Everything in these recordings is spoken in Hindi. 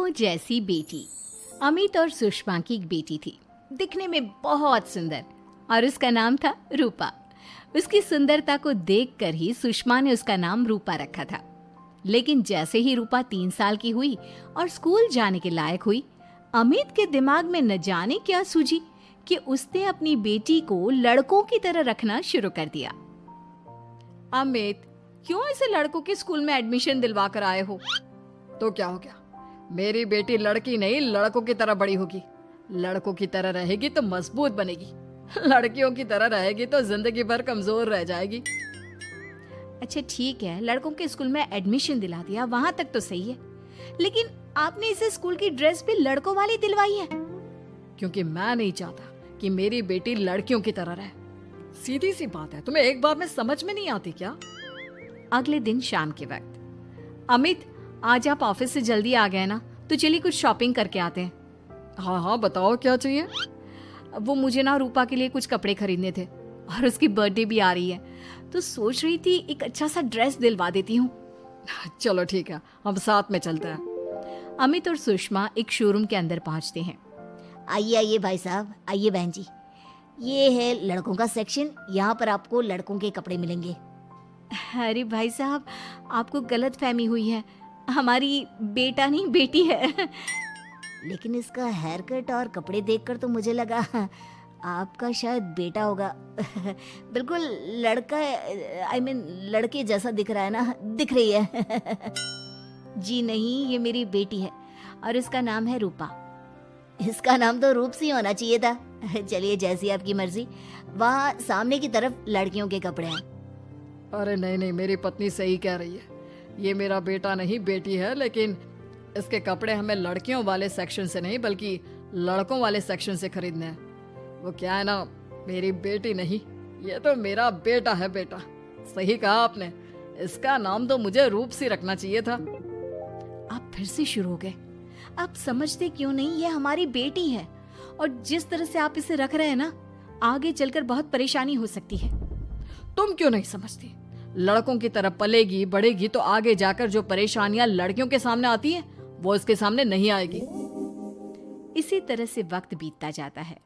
लड़कों जैसी बेटी। अमित और सुषमा की एक बेटी थी, दिखने में बहुत सुंदर, और उसका नाम था रूपा। उसकी सुंदरता को देखकर ही सुषमा ने उसका नाम रूपा रखा था। लेकिन जैसे ही रूपा 3 साल की हुई और स्कूल जाने के लायक हुई, अमित के दिमाग में न जाने क्या सूझी कि उसने अपनी बेटी को लड़कों की तरह रखना शुरू कर दिया। अमित, क्यों इसे लड़कों के स्कूल में एडमिशन दिलवा कर आए हो? तो क्या हो गया, मेरी बेटी लड़की नहीं लड़कों की तरह बड़ी होगी। लड़कों की तरह रहेगी तो मजबूत बनेगी, लड़कियों की तरह रहेगी तो जिंदगी भर कमजोर रह जाएगी। अच्छा ठीक है, लड़कों के स्कूल में एडमिशन दिला दिया, वहां तक तो सही है। लेकिन आपने इसे स्कूल की ड्रेस भी लड़कों वाली दिलवाई है। क्योंकि मैं नहीं चाहता कि मेरी बेटी लड़कियों की तरह रहे। सीधी सी बात है, तुम्हें एक बार में समझ में नहीं आती क्या? अगले दिन शाम के वक्त, अमित आज आप ऑफिस से जल्दी आ गए ना, तो चलिए कुछ शॉपिंग करके आते हैं। हाँ हाँ, बताओ क्या चाहिए? वो मुझे ना रूपा के लिए कुछ कपड़े खरीदने थे, और उसकी बर्थडे भी आ रही है, तो सोच रही थी एक अच्छा सा ड्रेस दिलवा देती हूँ। चलो ठीक है, हम साथ में चलते हैं। अमित और सुषमा एक शोरूम के अंदर पहुंचते हैं। आइए आइए भाई साहब, आइए बहन जी। ये है लड़कों का सेक्शन, यहाँ पर आपको लड़कों के कपड़े मिलेंगे। अरे भाई साहब, आपको गलत फहमी हुई है, हमारी बेटा नहीं बेटी है। लेकिन इसका हेयर कट और कपड़े देखकर तो मुझे लगा आपका शायद बेटा होगा। बिल्कुल लड़का, आई मीन लड़के जैसा दिख रहा है ना, दिख रही है। जी नहीं, ये मेरी बेटी है और इसका नाम है रूपा। इसका नाम तो रूप सी होना चाहिए था। चलिए जैसी आपकी मर्जी। वहाँ सामने की तरफ लड़कियों के कपड़े हैं। अरे नहीं नहीं, मेरी पत्नी सही कह रही है, ये मेरा बेटा नहीं बेटी है, लेकिन इसके कपड़े हमें लड़कियों वाले सेक्शन से नहीं बल्कि लड़कों वाले सेक्शन से खरीदने हैं। वो क्या है ना, मेरी बेटी नहीं, ये तो मेरा बेटा है। बेटा, सही कहा आपने, इसका नाम तो मुझे रूप सी रखना चाहिए था। आप फिर से शुरू हो गए। आप समझते क्यों नहीं, ये हमारी बेटी है, और जिस तरह से आप इसे रख रहे हैं ना, आगे चलकर बहुत परेशानी हो सकती है। तुम क्यों नहीं समझती? लड़कों की तरह पलेगी बढ़ेगी तो आगे जाकर जो परेशानियां लड़कियों के सामने आती हैं, वो इसके सामने नहीं आएगी। इसी तरह से वक्त बीतता जाता है।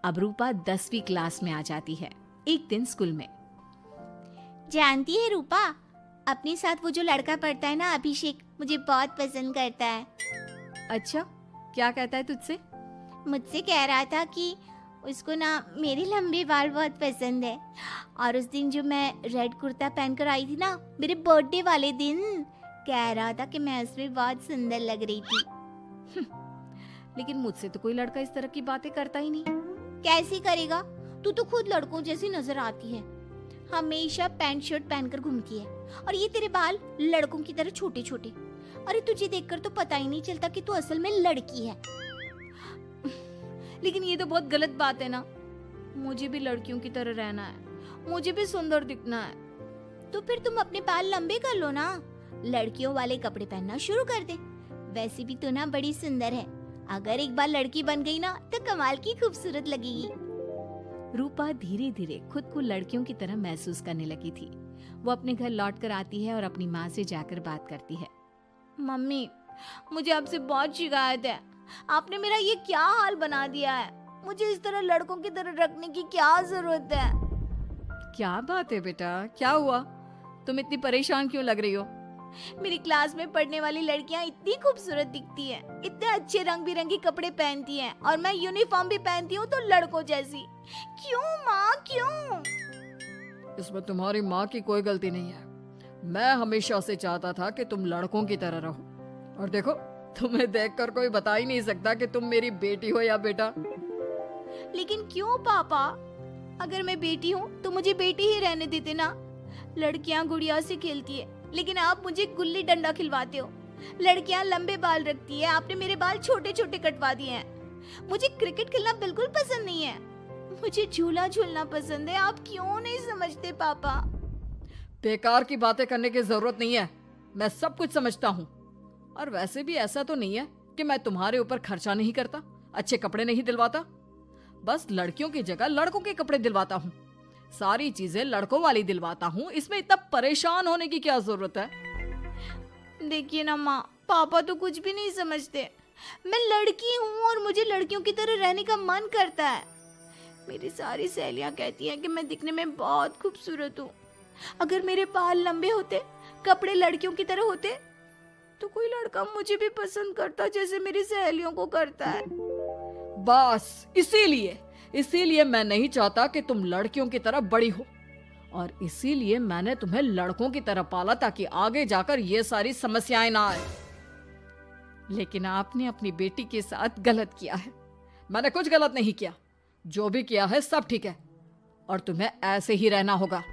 अब रूपा 10वीं क्लास में आ जाती है। एक दिन स्कूल में, जानती है रूपा, अपने साथ वो जो लड़का पढ़ता है ना, अभिषेक, मुझे बहुत पसंद करता है। अच्छा, क्या कहता है तुझसे? मुझसे कह रहा था कि उसको ना मेरे लंबे बाल बहुत पसंद है, और उस दिन जो मैं रेड कुर्ता पहनकर आई थी ना, मेरे बर्थडे वाले दिन, कह रहा था कि मैं उसमें बहुत सुंदर लग रही थी। लेकिन मुझसे तो कोई लड़का इस तरह की बातें करता ही नहीं। कैसे करेगा? तू तो खुद लड़कों जैसी नजर आती है, हमेशा पैंट शर्ट पहनकर घूमती है, और ये तेरे बाल लड़कों की तरह छोटे छोटे। अरे तुझे देखकर तो पता ही नहीं चलता कि तू असल में लड़की है। लेकिन ये तो बहुत गलत बात है ना, मुझे भी लड़कियों की तरह रहना है, मुझे भी सुंदर दिखना है। तो फिर तुम अपने बाल लंबे कर लो ना, लड़कियों वाले कपड़े पहनना शुरू कर दे। वैसे भी तू ना बड़ी सुंदर है, अगर एक बार लड़की बन गई ना तो कमाल की खूबसूरत लगेगी। रूपा धीरे धीरे खुद को लड़कियों की तरह महसूस करने लगी थी। वो अपने घर लौट कर आती है और अपनी माँ से जाकर बात करती है। मम्मी, मुझे आपसे बहुत शिकायत है, आपने मेरा ये क्या हाल बना दिया है। मुझे इस तरह लड़कों की तरह रखने की क्या जरूरत है? क्या बात है बेटा, क्या हुआ? तुम इतनी परेशान क्यों लग रही हो? मेरी क्लास में पढ़ने वाली लड़कियां इतनी खूबसूरत दिखती हैं, इतने अच्छे रंग बिरंगे कपड़े पहनती हैं, और मैं यूनिफॉर्म भी पहनती हूँ तो लड़कों जैसी। क्यों माँ, क्यों? इसमें तुम्हारी माँ की कोई गलती नहीं है। मैं हमेशा से चाहता था कि तुम लड़कों की तरह रहो, और देखो, तुम्हें देखकर कोई बता ही नहीं सकता कि तुम मेरी बेटी हो या बेटा। लेकिन क्यों पापा? अगर मैं बेटी हूँ तो मुझे बेटी ही रहने देते ना। लड़कियाँ गुड़िया से खेलती है, लेकिन आप मुझे गुल्ली डंडा खिलवाते हो। लड़कियाँ लंबे बाल रखती है, आपने मेरे बाल छोटे छोटे कटवा दिए हैं। मुझे क्रिकेट खेलना बिल्कुल पसंद नहीं है, मुझे झूला झूलना पसंद है। आप क्यों नहीं समझते पापा? बेकार की बातें करने की जरूरत नहीं है, मैं सब कुछ समझता हूँ। और वैसे भी ऐसा तो नहीं है कि मैं तुम्हारे ऊपर खर्चा नहीं करता, अच्छे कपड़े नहीं दिलवाता। बस लड़कियों की जगह लड़कों के कपड़े दिलवाता हूँ, सारी चीजें लड़कों वाली दिलवाता हूँ। इसमें इतना परेशान होने की क्या जरूरत है? देखिए ना माँ, पापा तो कुछ भी नहीं समझते। मैं लड़की हूँ और मुझे लड़कियों की तरह रहने का मन करता है। मेरी सारी सहेलियां कहती हैं कि मैं दिखने में बहुत खूबसूरत हूँ। अगर मेरे बाल लंबे होते, कपड़े लड़कियों की तरह होते, तो कोई लड़का मुझे भी पसंद करता जैसे मेरी सहेलियों को करता है। बस इसीलिए मैं नहीं चाहता कि तुम लड़कियों की तरह बड़ी हो, और इसीलिए मैंने तुम्हें लड़कों की तरह पाला ताकि आगे जाकर ये सारी समस्याएं ना आए। लेकिन आपने अपनी बेटी के साथ गलत किया है। मैंने कुछ गलत नहीं किया, जो भी किया है सब ठीक है, और तुम्हें ऐसे ही रहना होगा।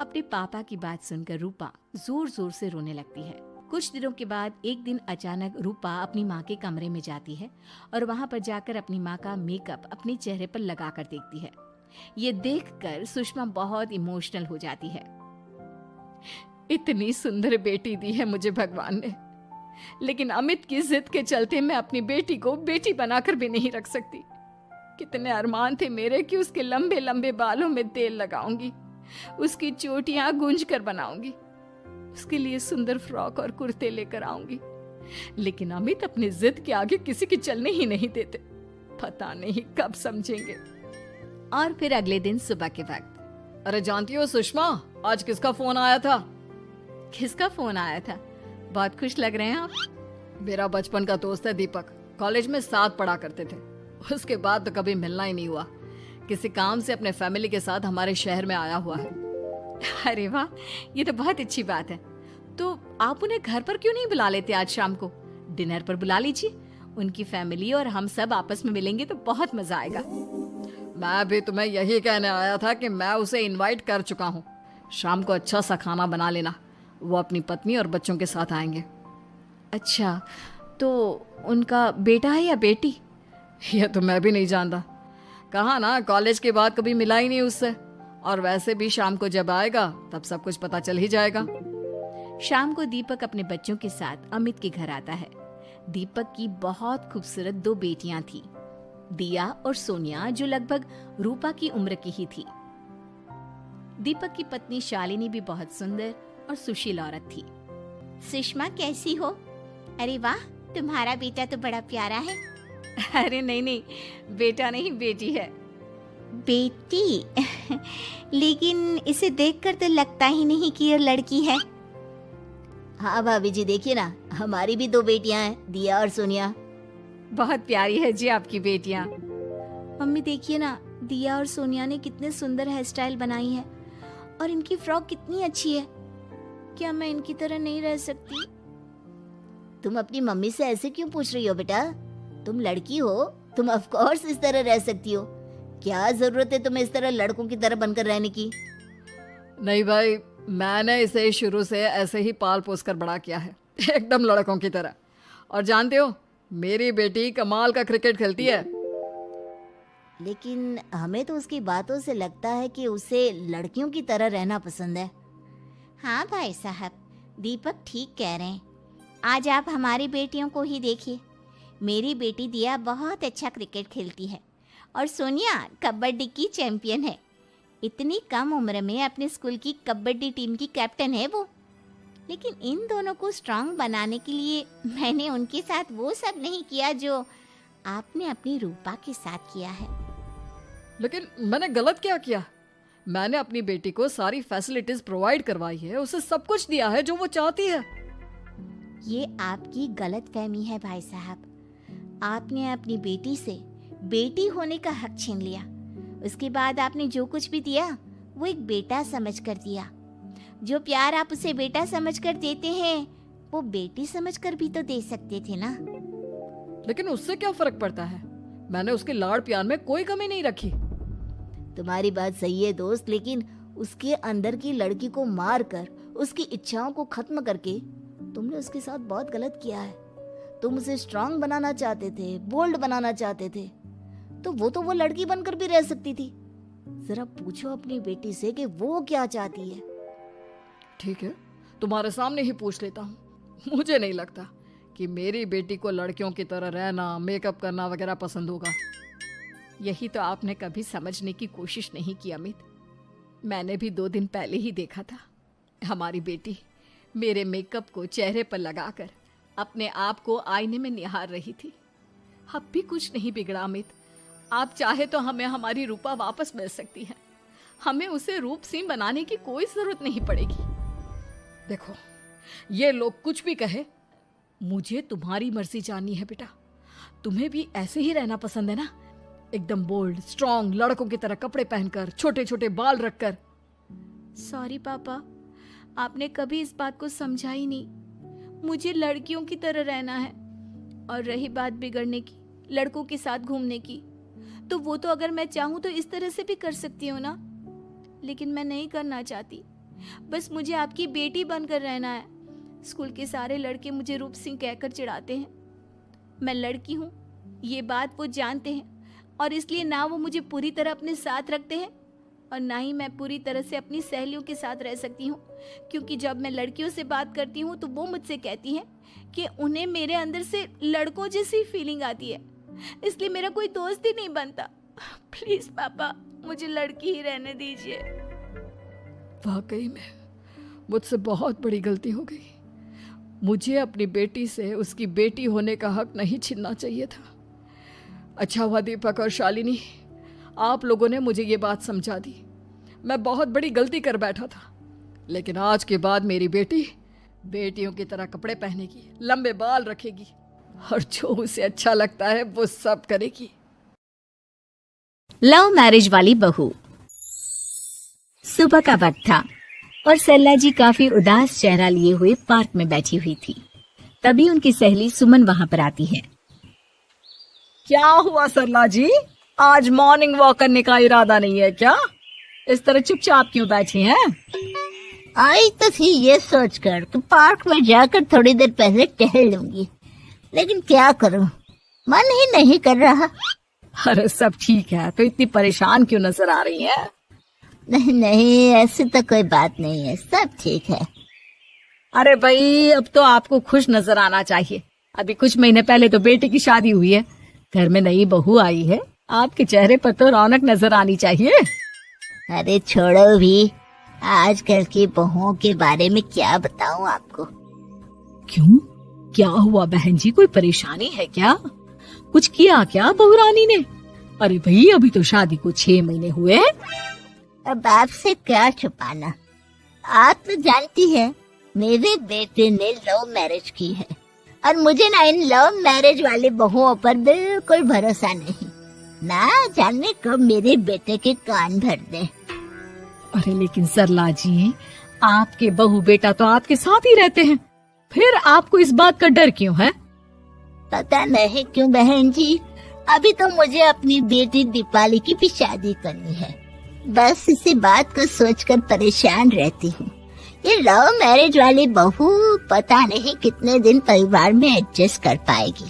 अपने पापा की बात सुनकर रूपा जोर जोर से रोने लगती है। कुछ दिनों के बाद एक दिन अचानक रूपा अपनी माँ के कमरे में जाती है और वहां पर जाकर अपनी माँ का मेकअप अपने चेहरे पर लगाकर देखती है। ये देखकर सुषमा बहुत इमोशनल हो जाती है। इतनी सुंदर बेटी दी है मुझे भगवान ने, लेकिन अमित की जिद के चलते मैं अपनी बेटी को बेटी बनाकर भी नहीं रख सकती। कितने अरमान थे मेरे कि उसके लंबे लंबे बालों में तेल लगाऊंगी, उसकी चोटियां गूंज कर बनाऊंगी, उसके लिए सुंदर फ्रॉक और कुर्ते लेकर आऊंगी। लेकिन अमित अपनी जिद के आगे किसी की चलने ही नहीं देते। पता नहीं कब समझेंगे। और फिर अगले दिन सुबह के वक्त। अरे जानती हो सुषमा, आज किसका फोन आया था? किसका फोन आया था? बहुत खुश लग रहे हैं आप। मेरा बचपन का दोस्त है दीपक। कॉलेज में साथ पढ़ा करते थे, उसके बाद तो कभी मिलना ही नहीं हुआ। किसी काम से अपने फैमिली के साथ हमारे शहर में आया हुआ है। अरे वाह, ये तो बहुत अच्छी बात है। तो आप उन्हें घर पर क्यों नहीं बुला लेते? आज शाम को डिनर पर बुला लीजिए। उनकी फैमिली और हम सब आपस में मिलेंगे तो बहुत मजा आएगा। मैं भी तुम्हें यही कहने आया था कि मैं उसे इनवाइट कर चुका हूँ। शाम को अच्छा सा खाना बना लेना, वो अपनी पत्नी और बच्चों के साथ आएंगे। अच्छा, तो उनका बेटा है या बेटी? यह तो मैं भी नहीं जानता। कहा ना, कॉलेज के बाद कभी मिला ही नहीं उससे, और वैसे भी शाम को जब आएगा तब सब कुछ पता चल ही जाएगा। शाम को दीपक अपने बच्चों के साथ अमित के घर आता है। दीपक की बहुत खूबसूरत 2 बेटियां थी, दिया और सोनिया, जो लगभग रूपा की उम्र की ही थी। दीपक की पत्नी शालिनी भी बहुत सुंदर और सुशील औरत थी। सुषमा कैसी हो? अरे वाह, तुम्हारा बेटा तो बड़ा प्यारा है। अरे नहीं, बेटा नहीं, बेटी है। बेटी? लेकिन इसे देखकर तो लगता ही नहीं कि ये लड़की है। हाँ भाभी जी, देखिए ना, हमारी भी 2 बेटियां हैं, दिया और सोनिया। बहुत प्यारी है जी आपकी बेटियां। मम्मी देखिए ना, दिया और सोनिया ने कितने सुंदर हेयर स्टाइल बनाई है, और इनकी फ्रॉक कितनी अच्छी है। क्या मैं इनकी तरह नहीं रह सकती? तुम अपनी मम्मी से ऐसे क्यों पूछ रही हो बेटा? तुम लड़की हो, तुम ऑफ कोर्स इस तरह रह सकती हो। क्या जरूरत है तुम्हें इस तरह लड़कों की तरह बनकर रहने की? नहीं भाई, मैंने इसे शुरू से ऐसे ही पाल पोस कर बड़ा किया है, एकदम लड़कों की तरह। और जानते हो, मेरी बेटी कमाल का क्रिकेट खेलती है। लेकिन हमें तो उसकी बातों से लगता है कि उसे लड़कियों की तरह रहना पसंद है। हाँ भाई साहब, दीपक ठीक कह रहे हैं। आज आप हमारी बेटियों को ही देखिए। मेरी बेटी दिया बहुत अच्छा क्रिकेट खेलती है, और सोनिया कबड्डी की चैंपियन है। इतनी कम उम्र में अपने स्कूल की कबड्डी टीम की कैप्टन है वो। लेकिन इन दोनों को स्ट्रांग बनाने के लिए मैंने उनके साथ वो सब नहीं किया जो आपने अपनी रूपा के साथ किया है। लेकिन मैंने गलत क्या किया? मैंने अपनी बेटी को सारी फैसिलिटीज प्रोवाइड करवाई है, उसे सब कुछ दिया है जो वो चाहती है। ये आपकी गलतफहमी है भाई साहब। आपने अपनी बेटी से बेटी होने का हक छीन लिया। उसके बाद आपने जो कुछ भी दिया वो एक बेटा समझकर दिया। जो प्यार आप उसे बेटा समझकर देते हैं वो बेटी समझकर भी तो दे सकते थे ना। लेकिन उससे क्या फर्क पड़ता है? मैंने उसके लाड़ प्यार में कोई कमी नहीं रखी। तुम्हारी बात सही है दोस्त, लेकिन उसके अंदर की लड़की को मार कर, उसकी इच्छाओं को खत्म करके तुमने उसके साथ बहुत गलत किया है। तुम उसे स्ट्रांग बनाना चाहते थे, बोल्ड बनाना चाहते थे, तो वो लड़की बनकर भी रह सकती थी। जरा पूछो अपनी बेटी से कि वो क्या चाहती है। ठीक है, तुम्हारे सामने ही पूछ लेता हूँ। मुझे नहीं लगता कि मेरी बेटी को लड़कियों की तरह रहना, मेकअप करना वगैरह पसंद होगा। यही तो आपने कभी समझने की कोशिश नहीं की अमित। मैंने भी 2 दिन पहले ही देखा था हमारी बेटी मेरे मेकअप को चेहरे पर लगाकर अपने आप को आईने में निहार रही थी। अब भी कुछ नहीं बिगड़ा अमित। आप चाहे तो हमें हमारी रूपा वापस मिल सकती है। हमें उसे रूप सिंह बनाने की कोई जरूरत नहीं पड़ेगी। देखो, ये लोग कुछ भी कहे, मुझे तुम्हारी मर्जी जाननी है बेटा। तुम्हें भी ऐसे ही रहना पसंद है ना? एकदम बोल्ड, स्ट्रॉन्ग, लड़कों की तरह कपड़े पहनकर, छोटे छोटे बाल रखकर। सॉरी पापा, आपने कभी इस बात को समझा ही नहीं। मुझे लड़कियों की तरह रहना है। और रही बात बिगड़ने की, लड़कों के साथ घूमने की, तो वो तो अगर मैं चाहूँ तो इस तरह से भी कर सकती हूँ ना। लेकिन मैं नहीं करना चाहती। बस मुझे आपकी बेटी बनकर रहना है। स्कूल के सारे लड़के मुझे रूप सिंह कहकर चिढ़ाते हैं। मैं लड़की हूँ, ये बात वो जानते हैं, और इसलिए ना वो मुझे पूरी तरह अपने साथ रखते हैं और ना ही मैं पूरी तरह से अपनी सहेलियों के साथ रह सकती हूँ। क्योंकि जब मैं लड़कियों से बात करती हूँ तो वो मुझसे कहती हैं कि उन्हें मेरे अंदर से लड़कों जैसी फीलिंग आती है, इसलिए मेरा कोई दोस्त ही नहीं बनता। प्लीज पापा, मुझे लड़की ही रहने दीजिए। वाकई में मुझसे बहुत बड़ी गलती हो गई। मुझे अपनी बेटी से उसकी बेटी होने का हक नहीं छीनना चाहिए था। अच्छा हुआ दीपक और शालिनी, आप लोगों ने मुझे ये बात समझा दी। मैं बहुत बड़ी गलती कर बैठा था, लेकिन आज के बाद मेरी बेटी बेटियों की तरह कपड़े पहनेगी, लंबे बाल रखेगी और जो उसे अच्छा लगता है वो सब करेगी। लव मैरिज वाली बहू। सुबह का वक्त था और सरला जी काफी उदास चेहरा लिए हुए पार्क में बैठी हुई थी। तभी उनकी सहेली सुमन वहां पर आती है। क्या हुआ सरला जी, आज मॉर्निंग वॉक करने का इरादा नहीं है क्या? इस तरह चुपचाप क्यों बैठी हैं? आई तो थी ये सोचकर कि पार्क में जाकर थोड़ी देर पहले टहल लूंगी, लेकिन क्या करूं, मन ही नहीं कर रहा। अरे सब ठीक है, तो इतनी परेशान क्यों नजर आ रही है? नहीं नहीं, ऐसी तो कोई बात नहीं है, सब ठीक है। अरे भाई, अब तो आपको खुश नजर आना चाहिए। अभी कुछ महीने पहले तो बेटे की शादी हुई है, घर में नई बहू आई है, आपके चेहरे पर तो रौनक नजर आनी चाहिए। अरे छोड़ो भी, आजकल की बहुओं के बारे में क्या बताऊं आपको। क्यों, क्या हुआ बहन जी, कोई परेशानी है क्या? कुछ किया क्या बहू रानी ने? अरे भाई, अभी तो शादी को 6 महीने हुए। अब आपसे क्या छुपाना, आप तो जानती है मेरे बेटे ने लव मैरिज की है, और मुझे ना इन लव मैरिज वाले बहुओं पर बिल्कुल भरोसा नहीं। ना जाने कब मेरे बेटे के कान भर दे। अरे लेकिन सरला जी, आपके बहू बेटा तो आपके साथ ही रहते हैं, फिर आपको इस बात का डर क्यों है? पता नहीं क्यों बहन जी, अभी तो मुझे अपनी बेटी दीपाली की भी शादी करनी है। बस इसी बात को सोचकर परेशान रहती हूँ। ये लव मैरिज वाली बहू पता नहीं कितने दिन परिवार में एडजस्ट कर पाएगी।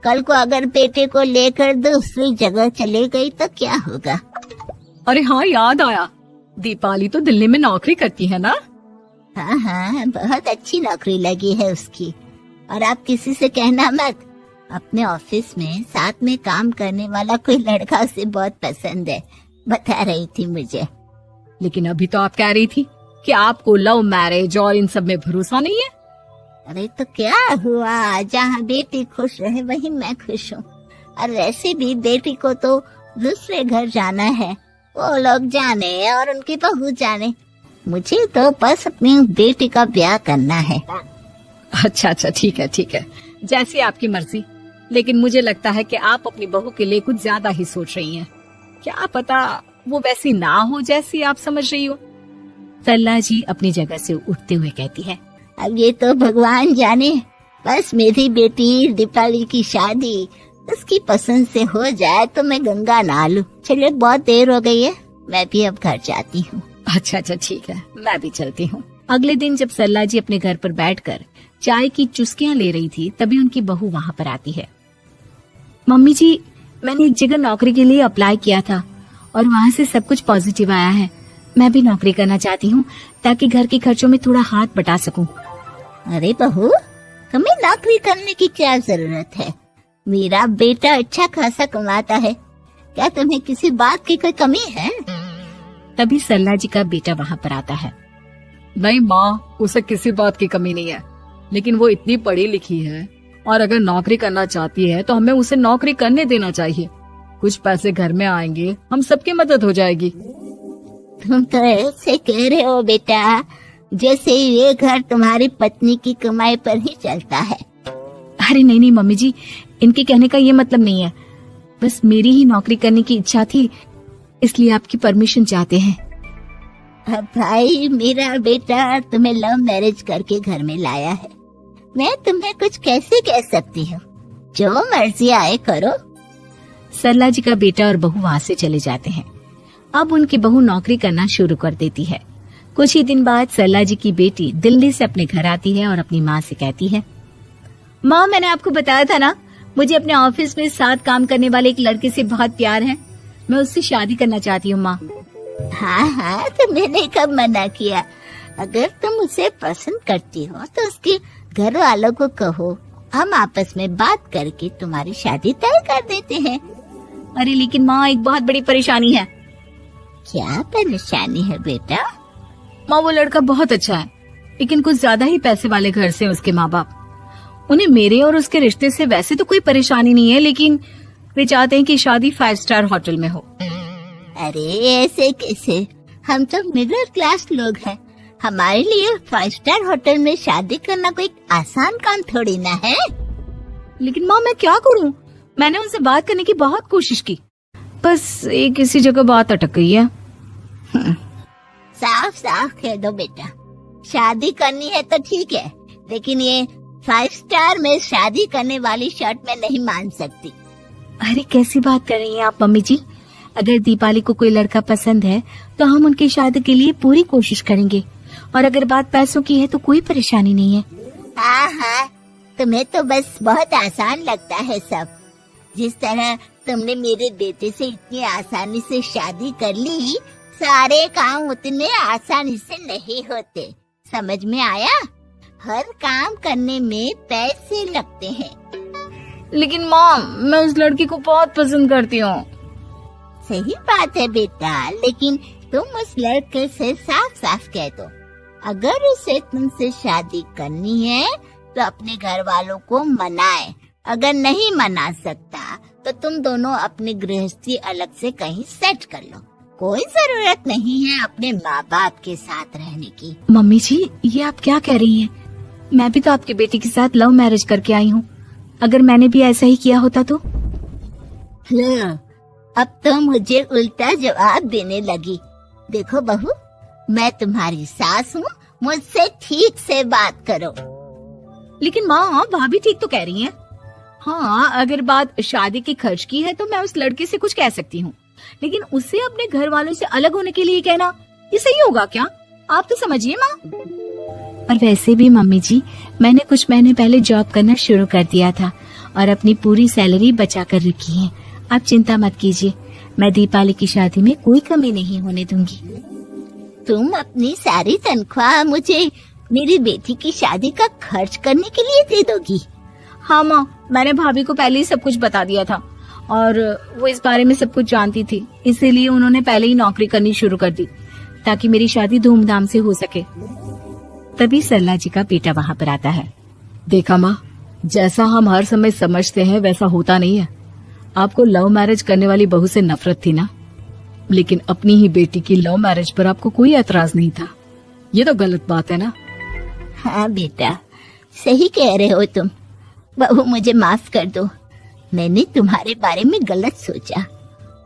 कल को अगर बेटे को लेकर दूसरी जगह चले गई तो क्या होगा? अरे हाँ, याद आया, दीपाली तो दिल्ली में नौकरी करती है ना? हाँ हाँ, बहुत अच्छी नौकरी लगी है उसकी। और आप किसी से कहना मत, अपने ऑफिस में साथ में काम करने वाला कोई लड़का उसे बहुत पसंद है, बता रही थी मुझे। लेकिन अभी तो आप कह रही थी कि आपको लव मैरिज और इन सब में भरोसा नहीं है। अरे तो क्या हुआ, जहाँ बेटी खुश रहे वहीं मैं खुश हूँ। और वैसे भी बेटी को तो दूसरे घर जाना है, वो लोग जाने और उनकी बहू जाने, मुझे तो बस अपनी बेटी का ब्याह करना है। अच्छा, ठीक है, जैसी आपकी मर्जी। लेकिन मुझे लगता है कि आप अपनी बहू के लिए कुछ ज्यादा ही सोच रही हैं। क्या पता वो वैसी ना हो जैसी आप समझ रही हो। सरला जी अपनी जगह से उठते हुए कहती है, अब ये तो भगवान जाने, बस मेरी बेटी दीपाली की शादी उसकी पसंद से हो जाए तो मैं गंगा नहा लूं। चलिए, बहुत देर हो गई है, मैं भी अब घर जाती हूँ। अच्छा, ठीक है, मैं भी चलती हूँ। अगले दिन जब सरला जी अपने घर पर बैठकर चाय की चुस्कियां ले रही थी, तभी उनकी बहू वहाँ पर आती है। मम्मी जी, मैंने एक जगह नौकरी के लिए अप्लाई किया था और वहाँ से सब कुछ पॉजिटिव आया है। मैं भी नौकरी करना चाहती हूँ ताकि घर के खर्चों में थोड़ा हाथ बटा सकूं। अरे बहू, तुम्हें नौकरी करने की क्या जरूरत है? मेरा बेटा अच्छा खासा कमाता है, क्या तुम्हें किसी बात की कोई कमी है? तभी सरला जी का बेटा वहाँ पर आता है। नहीं माँ, उसे किसी बात की कमी नहीं है। लेकिन वो इतनी पढ़ी लिखी है और अगर नौकरी करना चाहती है तो हमें उसे नौकरी करने देना चाहिए। कुछ पैसे घर में आएंगे, हम सबकी मदद हो जाएगी। तुम तो ऐसे कह रहे हो बेटा जैसे ये घर तुम्हारी पत्नी की कमाई पर ही चलता है। अरे नहीं नहीं मम्मी जी, इनके कहने का ये मतलब नहीं है। बस मेरी ही नौकरी करने की इच्छा थी, इसलिए आपकी परमिशन चाहते हैं। अब भाई मेरा बेटा तुम्हें लव मैरिज करके घर में लाया है, मैं तुम्हें कुछ कैसे कह सकती हूँ। जो मर्जी आए करो। सरला जी का बेटा और बहू वहाँ से चले जाते हैं। अब उनकी बहू नौकरी करना शुरू कर देती है। कुछ ही दिन बाद सरला जी की बेटी दिल्ली से अपने घर आती है और अपनी माँ से कहती है, माँ मैंने आपको बताया था ना, मुझे अपने ऑफिस में साथ काम करने वाले एक लड़के से बहुत प्यार है, मैं उससे शादी करना चाहती हूँ माँ। हाँ तो मैंने कब मना किया। अगर तुम उसे पसंद करती हो तो उसके घर वालों को कहो, हम आपस में बात करके तुम्हारी शादी तय कर देते हैं। अरे लेकिन माँ एक बहुत बड़ी परेशानी है। क्या परेशानी है बेटा? माँ वो लड़का बहुत अच्छा है, लेकिन कुछ ज्यादा ही पैसे वाले घर से उसके माँ बाप। उन्हें मेरे और उसके रिश्ते से वैसे तो कोई परेशानी नहीं है, लेकिन वे चाहते हैं कि शादी 5 स्टार होटल में हो। अरे ऐसे कैसे, हम तो मिडिल क्लास लोग हैं, हमारे लिए 5 स्टार होटल में शादी करना कोई आसान काम थोड़ी ना है। लेकिन माँ मैं क्या करूँ, मैंने उनसे बात करने की बहुत कोशिश की, बस एक किसी जगह बात अटक गई है। साफ साफ कह दो बेटा, शादी करनी है तो ठीक है, लेकिन ये 5 स्टार में शादी करने वाली शर्त मैं नहीं मान सकती। अरे कैसी बात कर रही हैं आप मम्मी जी, अगर दीपाली को कोई लड़का पसंद है तो हम उनकी शादी के लिए पूरी कोशिश करेंगे, और अगर बात पैसों की है तो कोई परेशानी नहीं है। हाँ हाँ, तुम्हें तो बस बहुत आसान लगता है सब। जिस तरह तुमने मेरे बेटे से इतनी आसानी से शादी कर ली, सारे काम उतने आसानी से नहीं होते, समझ में आया? हर काम करने में पैसे लगते हैं। लेकिन माँ मैं उस लड़की को बहुत पसंद करती हूँ। सही बात है बेटा, लेकिन तुम उस लड़के से साफ साफ कह दो, अगर उसे तुमसे शादी करनी है तो अपने घर वालों को मनाए। अगर नहीं मना सकता तो तुम दोनों अपनी गृहस्थी अलग से कहीं सेट कर लो। कोई जरूरत नहीं है अपने माँ बाप के साथ रहने की। मम्मी जी ये आप क्या कह रही हैं? मैं भी तो आपकी बेटी के साथ लव मैरिज करके आई हूँ, अगर मैंने भी ऐसा ही किया होता तो? लो, अब तो मुझे उल्टा जवाब देने लगी। देखो बहू, मैं तुम्हारी सास हूँ, मुझसे ठीक से बात करो। लेकिन माँ भाभी ठीक तो कह रही हैं। हाँ अगर बात शादी के खर्च की है तो मैं उस लड़के से कुछ कह सकती हूँ, लेकिन उसे अपने घर वालों से अलग होने के लिए कहना ये सही होगा क्या? आप तो समझिए माँ। और वैसे भी मम्मी जी, मैंने कुछ महीने पहले जॉब करना शुरू कर दिया था और अपनी पूरी सैलरी बचा कर रखी है। आप चिंता मत कीजिए, मैं दीपाली की शादी में कोई कमी नहीं होने दूंगी। तुम अपनी सारी तनख्वाह मुझे मेरी बेटी की शादी का खर्च करने के लिए दे दोगी? हाँ माँ, मैंने भाभी को पहले ही सब कुछ बता दिया था और वो इस बारे में सब कुछ जानती थी, इसीलिए उन्होंने पहले ही नौकरी करनी शुरू कर दी ताकि मेरी शादी धूमधाम से हो सके। तभी सरला जी का बेटा वहाँ पर आता है। देखा माँ, जैसा हम हर समय समझते हैं वैसा होता नहीं है। आपको लव मैरिज करने वाली बहू से नफरत थी ना, लेकिन अपनी ही बेटी की लव मैरिज पर आपको कोई एतराज नहीं था। ये तो गलत बात है ना? हाँ बेटा, सही कह रहे हो तुम। बहू मुझे माफ कर दो, मैंने तुम्हारे बारे में गलत सोचा।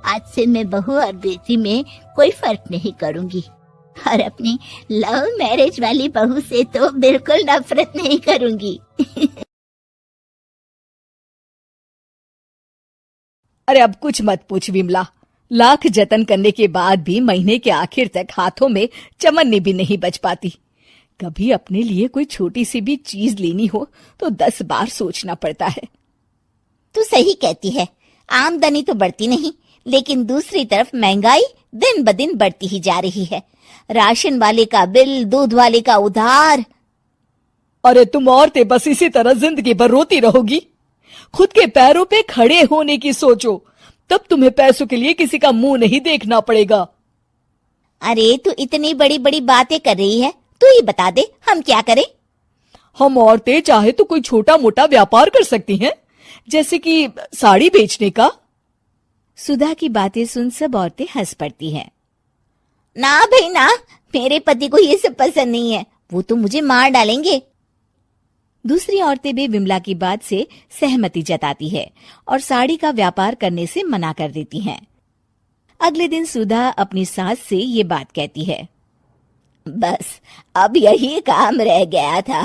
आज से मैं बहू और बेटी में कोई फर्क नहीं करूंगी, और अपनी लव मैरिज वाली बहू से तो बिल्कुल नफरत नहीं करूंगी। अरे अब कुछ मत पूछ विमला, लाख जतन करने के बाद भी महीने के आखिर तक हाथों में चमन्नी भी नहीं बच पाती। कभी अपने लिए कोई छोटी सी भी चीज लेनी हो तो 10 बार सोचना पड़ता है। तू सही कहती है, आमदनी तो बढ़ती नहीं, लेकिन दूसरी तरफ महंगाई दिन ब दिन बढ़ती ही जा रही है। राशन वाले का बिल, दूध वाले का उधार। अरे तुम औरतें बस इसी तरह जिंदगी भर रोती रहोगी। खुद के पैरों पे खड़े होने की सोचो, तब तुम्हें पैसों के लिए किसी का मुंह नहीं देखना पड़ेगा। अरे तू इतनी बड़ी बड़ी बातें कर रही है, तू ही बता दे हम क्या करें? हम औरतें चाहे तो कोई छोटा मोटा व्यापार कर सकती हैं, जैसे कि साड़ी बेचने का। सुधा की बातें सुन सब औरतें हंस पड़ती हैं। ना भाई ना, मेरे पति को ये सब पसंद नहीं है, वो तो मुझे मार डालेंगे। दूसरी औरतें भी विमला की बात से सहमति जताती है और साड़ी का व्यापार करने से मना कर देती हैं। अगले दिन सुधा अपनी सास से ये बात कहती है। बस अब यही काम रह गया था,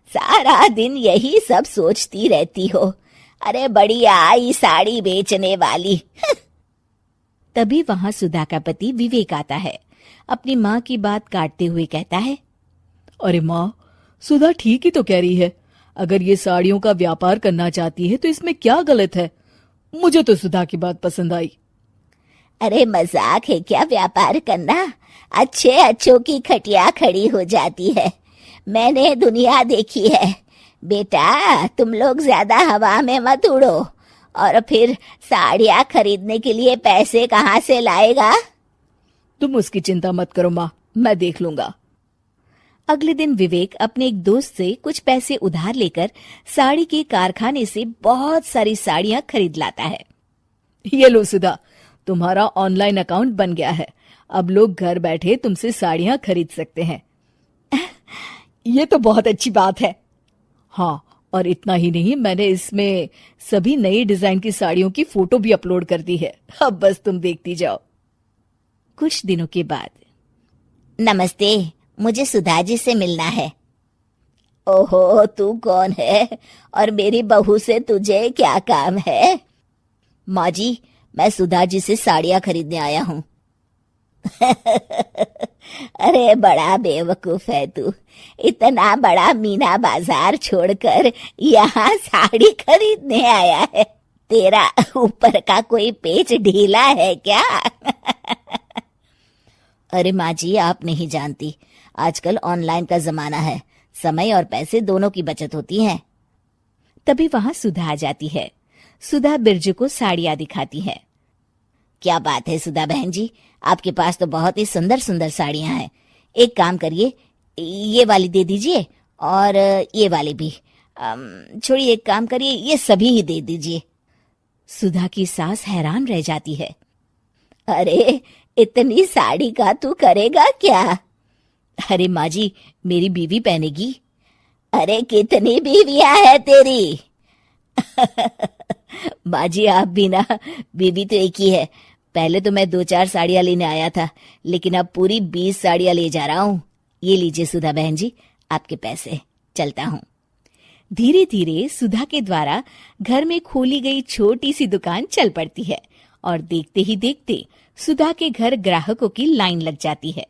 सारा दिन यही सब सोचती रहती हो। अरे बढ़िया आई साड़ी बेचने वाली। तभी वहां सुधा का पति विवेक आता है। अपनी माँ की बात काटते हुए कहता है, अरे माँ, सुधा ठीक ही तो कह रही है। अगर ये साड़ियों का व्यापार करना चाहती है तो इसमें क्या गलत है? मुझे तो सुधा की बात पसंद आई। अरे मजाक है क्या व्यापार करना? अच्छे अच्छों की खटिया खड़ी हो जाती है। मैंने दुनिया देखी है। बेटा तुम लोग ज्यादा हवा में मत उड़ो, और फिर साड़ियाँ खरीदने के लिए पैसे कहाँ से लाएगा? तुम उसकी चिंता मत करो माँ, मैं देख लूंगा। अगले दिन विवेक अपने एक दोस्त से कुछ पैसे उधार लेकर साड़ी के कारखाने से बहुत सारी साड़ियां खरीद लाता है। ये लो सुधा, तुम्हारा ऑनलाइन अकाउंट बन गया है। अब लोग घर बैठे तुमसे साड़ियां खरीद सकते हैं। ये तो बहुत अच्छी बात है। हाँ, और इतना ही नहीं, मैंने इसमें सभी नई डिजाइन की साड़ियों की फोटो भी अपलोड कर दी है। अब बस तुम देखती जाओ। कुछ दिनों के बाद, नमस्ते, मुझे सुधा जी से मिलना है। ओहो, तू कौन है और मेरी बहू से तुझे क्या काम है? माँ जी, मैं सुधा जी से साड़ियाँ खरीदने आया हूँ। अरे बड़ा बेवकूफ है तू, इतना बड़ा मीना बाजार छोड़कर यहाँ साड़ी खरीदने आया है। तेरा ऊपर का कोई पेच ढीला है क्या? अरे माँ जी, आप नहीं जानती, आजकल ऑनलाइन का जमाना है, समय और पैसे दोनों की बचत होती है। तभी वहां सुधा आ जाती है। सुधा बिरजू को साड़ियां दिखाती है। क्या बात है सुधा बहन जी, आपके पास तो बहुत ही सुंदर सुंदर साड़ियां हैं। एक काम करिए, ये वाली दे दीजिए और ये वाली भी। छोड़िए, एक काम करिए, ये सभी ही दे दीजिए। सुधा की सास हैरान रह जाती है। अरे इतनी साड़ी का तू करेगा क्या? अरे माँ जी, मेरी बीवी पहनेगी। अरे कितनी बीवियां है तेरी? माँ जी, आप भी ना, बीवी तो एक ही है। पहले तो मैं 2-4 साड़ियां लेने आया था, लेकिन अब पूरी 20 साड़ियां ले जा रहा हूँ। ये लीजिए सुधा बहन जी, आपके पैसे, चलता हूँ। धीरे धीरे सुधा के द्वारा घर में खोली गई छोटी सी दुकान चल पड़ती है और देखते ही देखते सुधा के घर ग्राहकों की लाइन लग जाती है।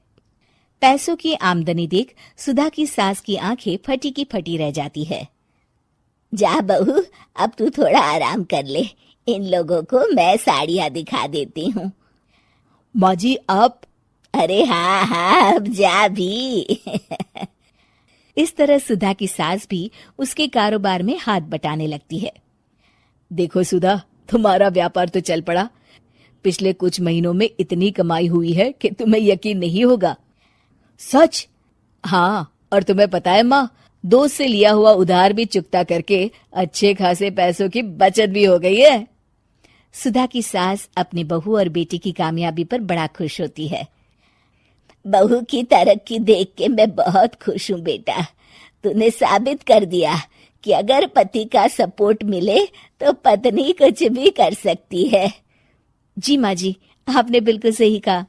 पैसों की आमदनी देख सुधा की सास की आंखें फटी की फटी रह जाती है। जा बहू, अब तू थोड़ा आराम कर ले, इन लोगों को मैं साड़ियाँ दिखा देती हूँ। माँ जी आप? अरे हाँ हाँ, अब जा भी। इस तरह सुधा की सास भी उसके कारोबार में हाथ बटाने लगती है। देखो सुधा, तुम्हारा व्यापार तो चल पड़ा। पिछले कुछ महीनों में इतनी कमाई हुई है कि तुम्हें यकीन नहीं होगा। सच? हाँ, और तुम्हें पता है माँ, दोस्त से लिया हुआ उधार भी चुकता करके अच्छे खासे पैसों की बचत भी हो गई है। सुधा की सास अपनी बहू और बेटी की कामयाबी पर बड़ा खुश होती है। बहू की तरक्की देख के मैं बहुत खुश हूँ बेटा। तूने साबित कर दिया कि अगर पति का सपोर्ट मिले तो पत्नी कुछ भी कर सकती है। जी माँ जी, आपने बिल्कुल सही कहा।